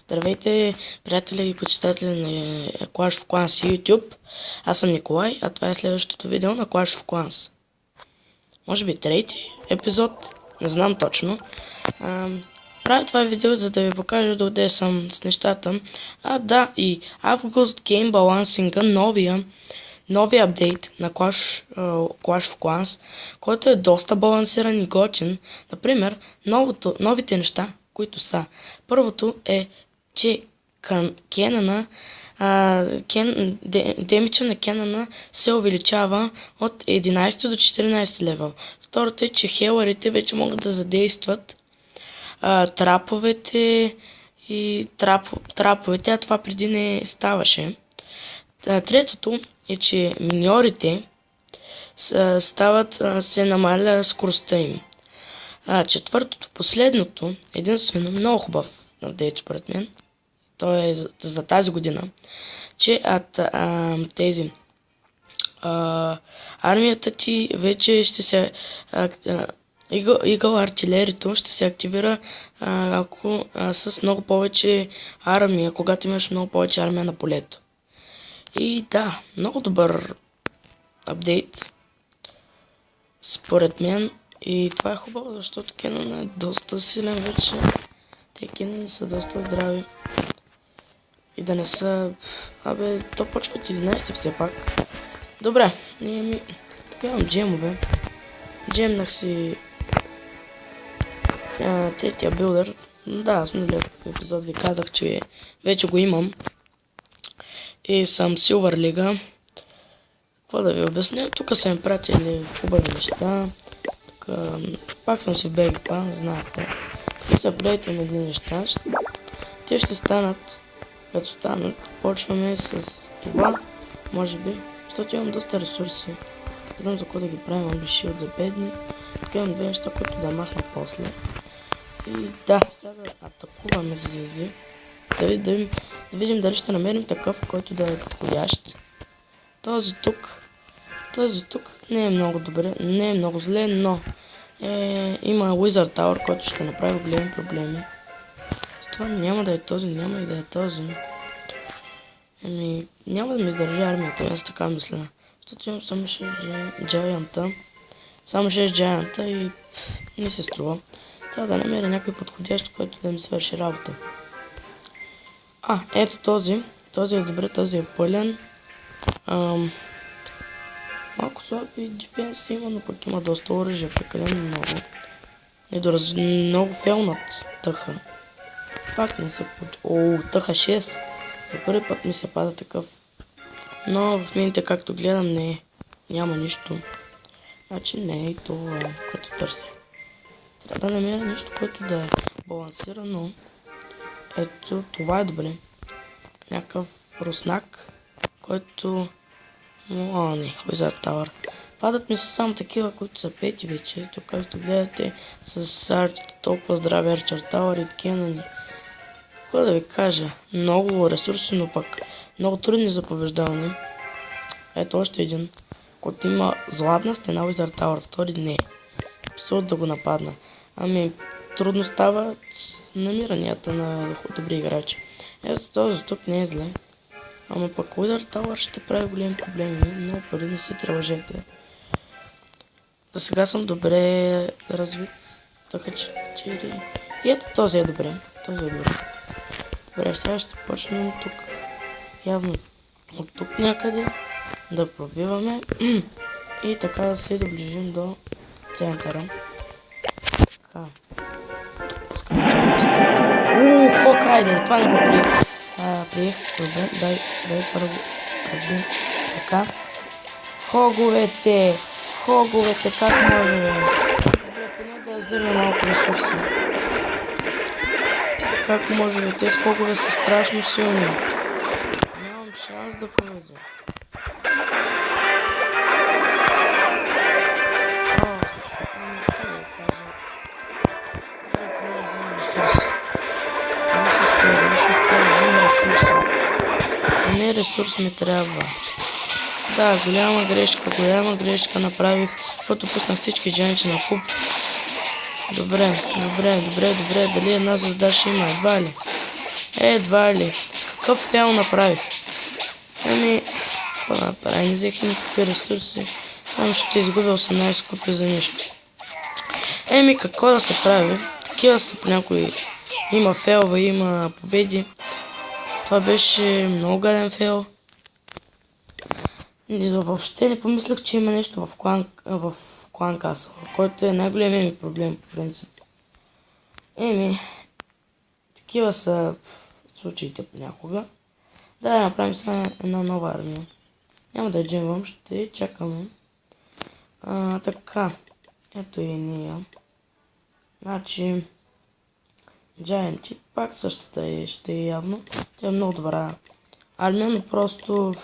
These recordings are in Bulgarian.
Здравейте, приятели и почитатели на Clash of Clans и YouTube. Аз съм Николай, а това е следващото видео на Clash of Clans. Може би трети епизод, не знам точно. Правя това видео, за да ви покажа докъде съм с нещата. Да, и August Game Balancing, новия апдейт на Clash of Clans, който е доста балансиран и готин. Например, новите неща, които са. Първото е, че демиджа на Кенана се увеличава от 11 до 14 левел. Второто е, че хелърите вече могат да задействат траповете, а това преди не ставаше. Третото е, че миньорите се намаля скоростта им. Четвъртото, последното, единствено много хубав апдейт според мен, то е за тази година, че армията ти вече ще се Игъл артилерито ще се активира ако с много повече армия, когато имаш много повече армия на полето. И да, много добър апдейт според мен. И това е хубаво, защото Кенан е доста силен вече. Те Кенани са доста здрави. И да не са... то почва от 11 все пак. Добре, тук имам джемове. Джемнах си третия билдър. Да, с миналия епизод ви казах, че вече го имам. И съм Силвър Лига. Какво да ви обясня? Тук са им пратили хубави неща. Пак съм си в Бегипан, знаете. Тук са приятелни неща. Те ще станат, като станат, почваме с това, може би, защото имам доста ресурси. Не знам за какво да ги правим, имам шилд за бедни. Тук имам две неща, които да махна после. И да, сега да атакуваме за звезди. Да видим дали ще намерим такъв, който да е подходящ. Този тук не е много добре, не е много зле, но има Wizard Tower, който ще направи големи проблеми. С това няма да е този, няма и да е този. Няма да ми издържа армията, аз така мисля. Защото имам само 6 джайанта. Само 6 джайанта и не се струва. Трябва да намеря някой подходящ, който да ми свърши работа. Ето този. Този е добре, този е пълен. Малко слаби дефенс има, но пък има доста оръжие, прекалено много. Много фелнат тъха. Пак не се тъха 6. За първи път ми се пада такъв. Но в мините, както гледам, няма нищо. Значи не е това, което търся. Трябва да намеря нещо, което да е балансирано. Ето, това е добре. Някакъв руснак, който... не, Wizard Tower. Падат ми са само такива, които са пети вече. Тук, както гледате, с толкова здрави Archer Tower и Кенани. Какво да ви кажа? Много ресурси, но пък много трудни за побеждаване. Ето още един, който има златна стена Wizard Tower. Втори не. Абсурд да го нападна. Трудно стават намиранията на добри играчи. Ето този тук не е зле. Пък Wizard Tower ще прави големи проблеми, но пари не си тръжете. За сега съм добре развит. Тъха 4. И ето този е добре. Добре, сега ще почнем тук. Явно от тук някъде да пробиваме. И така да се доближим до центъра. Така. Хок Райдер, това не го приех. Приех, добре, дай това да го разбим. Така. Хоговете, как може, бе? Добре, поне да вземем малко ресурси. Как може, бе? Тези хогове са страшно силни. Нямам шанс да победя. Ресурс ми трябва. Да, голяма грешка направих, като пуснах всички джайнти на куп. Добре. Дали една звезда ще има? Едва ли? Едва ли. Какъв фейл направих? Еми, какво да направя? Не взех никакви ресурси. Само ще изгубя 18 купи за нищо. Еми, какво да се прави? Такива са по някои. Има фейлове, има победи. Това беше много гаден фейл. Въобще не помислях, че има нещо в клан Касъл, който е най-големият ми проблем по принцип. Еми, такива са случаите понякога. Да, направим сега една нова армия. Няма да джемвам, ще чакаме. Така, ето и ние. Значи, Giant, пак същата ще е явно. Тя е много добра армия, но просто...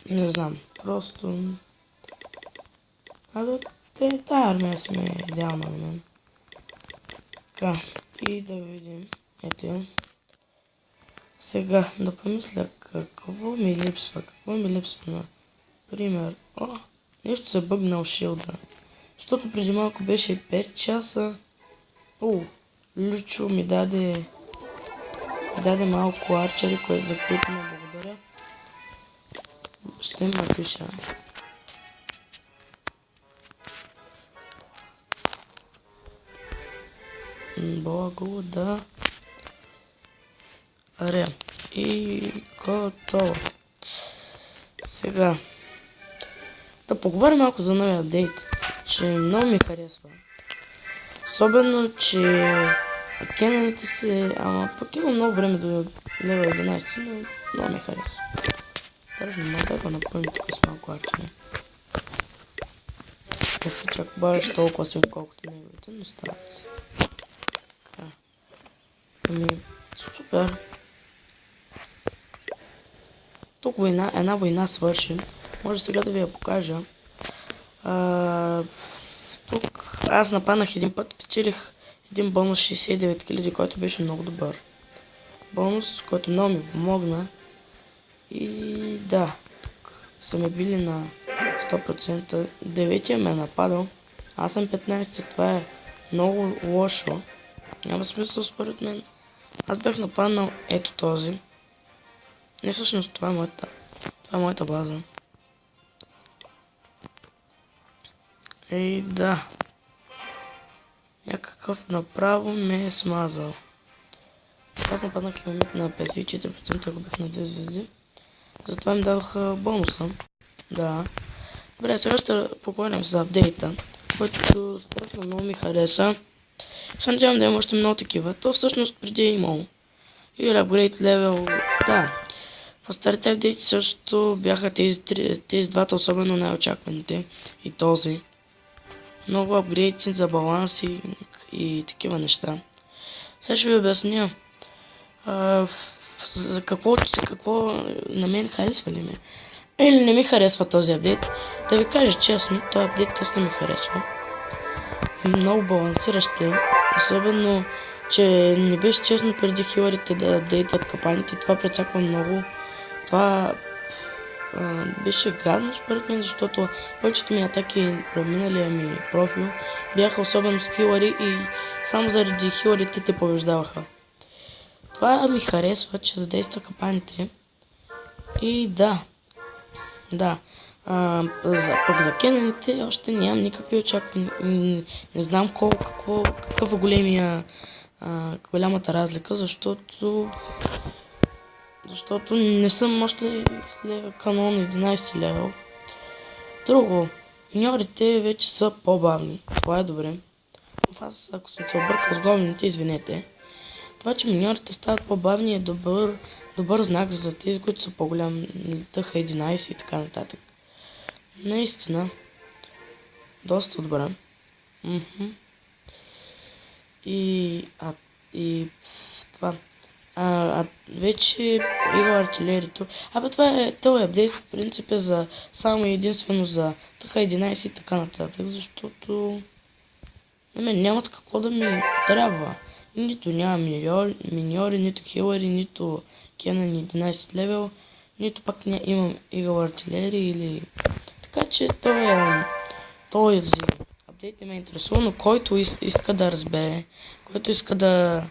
не знам, просто... Тая армия си ми е идеална на мен. Така, и да видим. Ето я. Сега, да помисля какво ми липсва. Какво ми липсва, например... нещо се бъгнал шилда. Защото преди малко беше 5 часа. Лючо ми даде малко арчери, за които му благодаря. Ще им напиша. Благодаря. И готово. Сега да поговорим малко за новия апдейт, че много ми харесва. Особено, че кенаните се... пък има много време до левел 11, но много ми харесва. Страшно много да го напълни тук с малко арчери. Не се чак бавиш толкова си, колкото неговите, но стават се. Супер. Тук една война свърши. Може сега да ви я покажа. Тук аз нападнах един път, печелих един бонус 69 000, който беше много добър. Бонус, който много ми помогна. И да, тук са ме били на 100%. 9-я ме е нападал. Аз съм 15, това е много лошо. Няма смисъл според мен. Аз бях нападнал ето този. Не, всъщност това е моята база. Да. Някакъв направо ме е смазал. Аз нападнах хилмит на 54%, ако бях на 2 звезди. Затова ми дадоха бонуса. Да. Добре, сега ще поговорим за апдейта, който страшно много ми хареса. Се надявам да има още много такива. То всъщност преди е имало. Или апгрейд левел, да. По старите апдейти също бяха тези двата, особено най-очакваните. И този. Много апгрейди за баланс и такива неща. Сега ще ви обясня. За какво на мен харесва ли ме? Или не ми харесва този апдейт. Да ви кажа честно, този апдейт доста ми харесва. Много балансиращ е. Особено, че не беше честно преди хилърите да апдейтват капаните. Това прецаква много. Това беше гадно според мен, защото повечето ми атаки про миналия ми профил бяха особено с хилъри и само заради хилърите те побеждаваха. Това ми харесва, че задейства капаните. И да. Пък за кенаните още нямам никакви очаквания. Не знам какъв е голямата разлика, защото не съм още с канон 11 левел. Друго, миньорите вече са по-бавни. Това е добре. Аз, ако съм се объркал с гоблините, извинете. Това, че миньорите стават по-бавни е добър знак за тези, които са по-голям, тъха 11 и така нататък. Наистина, доста добре. И това. Вече игра артилерито. Това е апдейт, в принцип е за само и единствено за тъха 11 и така нататък, защото на мен нямат какво да ми трябва. Нито няма миньори, нито хилъри, нито кенън 11 левел, нито пак имам игъл артилерия или... Така че този апдейт не ме интересува, но който иска да разбере, който иска да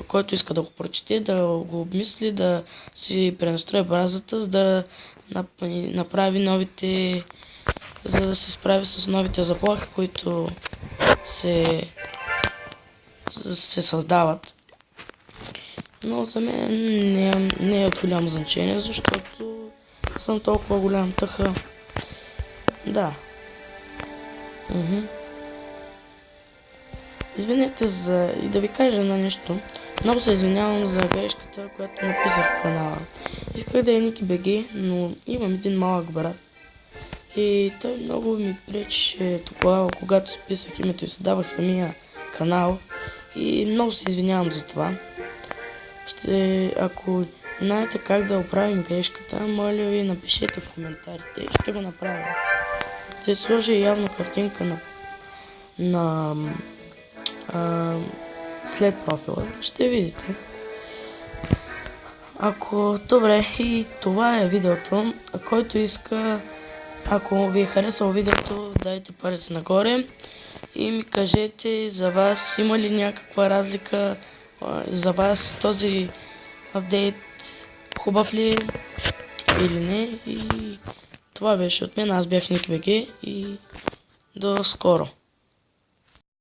който иска да го прочете, да го обмисли, да си пренастрои базата, за да направи новите, за да се справи с новите заплахи, които се създават. Но за мен не е от голямо значение, защото съм толкова голям тъха. Да. Извинете и да ви кажа на нещо. Много се извинявам за грешката, която написах в канала. Исках да е Ники БГ, но имам един малък брат. И той много ми пречеше тогава, когато си писах името и създавах самия канал. И много се извинявам за това. Ако знаете как да оправим грешката, моля ви напишете в коментарите и ще го направя. Ще сложа явно картинка след профила. Ще видите. Добре, и това е видеото. Който иска, ако ви е харесало видеото, дайте палец нагоре и ми кажете за вас има ли някаква разлика, за вас този апдейт хубав ли е или не. И това беше от мен. Аз бях Ники БГ и до скоро.